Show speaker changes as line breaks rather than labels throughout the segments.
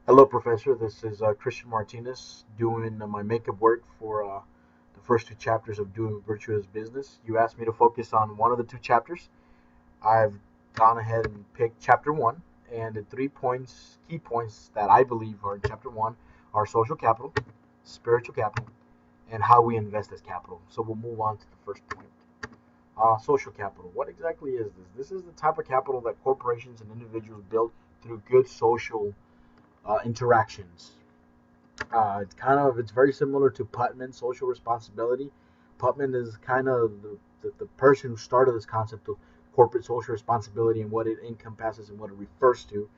Hello, Professor. This is Christian Martinez doing my makeup work for the first two chapters of Doing Virtuous Business. You asked me to focus on one of the two chapters. I've gone ahead and picked chapter one, and the 3 points, key points that I believe are in chapter one are social capital, spiritual capital, and how we invest as capital. So we'll move on to the first point. Social capital. What exactly is this? This is the type of capital that corporations and individuals build through good social interactions. It's very similar to Putman social responsibility. Putman is kind of the person who started this concept of corporate social responsibility and what it encompasses and what it refers to,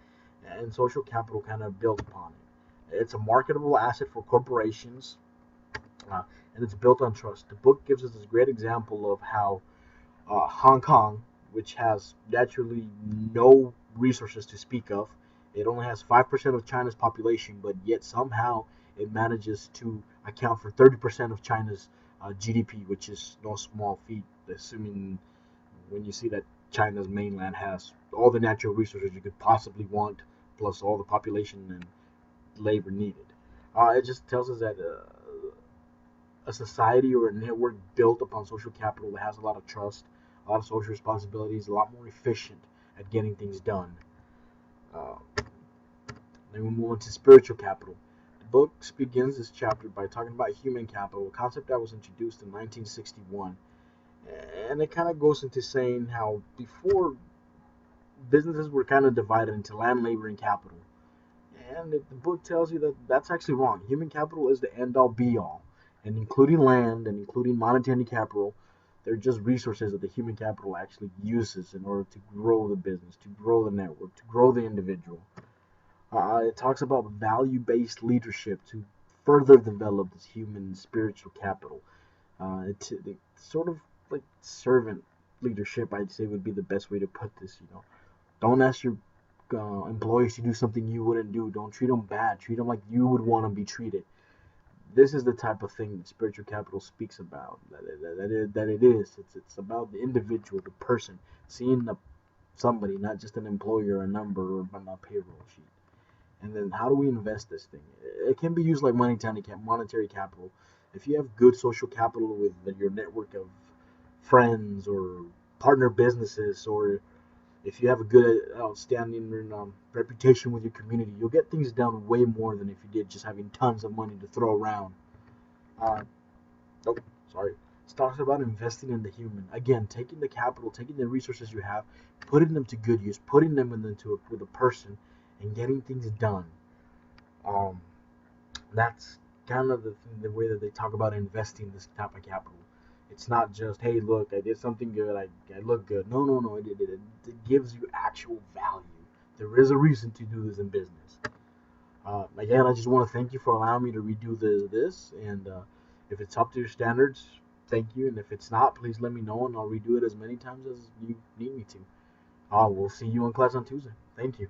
and social capital kind of builds upon it. It's a marketable asset for corporations, uh, and it's built on trust. The book gives us this great example of how Hong Kong, which has naturally no resources to speak of. It only has 5% of China's population, but yet somehow it manages to account for 30% of China's GDP, which is no small feat, assuming when you see that China's mainland has all the natural resources you could possibly want, plus all the population and labor needed. It just tells us that a society or a network built upon social capital that has a lot of trust, a lot of social responsibilities, a lot more efficient at getting things done. Uh, then we move on to spiritual capital. The book begins this chapter by talking about human capital, a concept that was introduced in 1961. And it kind of goes into saying how before businesses were kind of divided into land, labor, and capital. And the book tells you that that's actually wrong. Human capital is the end all be all, and including land and including monetary capital, they're just resources that the human capital actually uses in order to grow the business, to grow the network, to grow the individual. It talks about value-based leadership to further develop this human spiritual capital. It's sort of like servant leadership, I'd say, would be the best way to put this. Don't ask your employees to do something you wouldn't do. Don't treat them bad. Treat them like you would want to be treated. This is the type of thing that spiritual capital speaks about. That it is. It's about the individual, the person, seeing somebody, not just an employer, a number, or on a payroll sheet. And then how do we invest this thing? It can be used like monetary capital. If you have good social capital with your network of friends or partner businesses, or if you have a good, outstanding reputation with your community, you'll get things done way more than if you did just having tons of money to throw around. Uh, oh, sorry. It talks about investing in the human. Again, taking the capital, taking the resources you have, putting them to good use, putting them with a person, and getting things done. Um, that's kind of the way that they talk about investing this type of capital. It's not just, hey, look, I did something good, I look good. No, no, no. It gives you actual value. There is a reason to do this in business. Again, I just want to thank you for allowing me to redo this. And if it's up to your standards, thank you. And if it's not, please let me know, and I'll redo it as many times as you need me to. We'll see you in class on Tuesday. Thank you.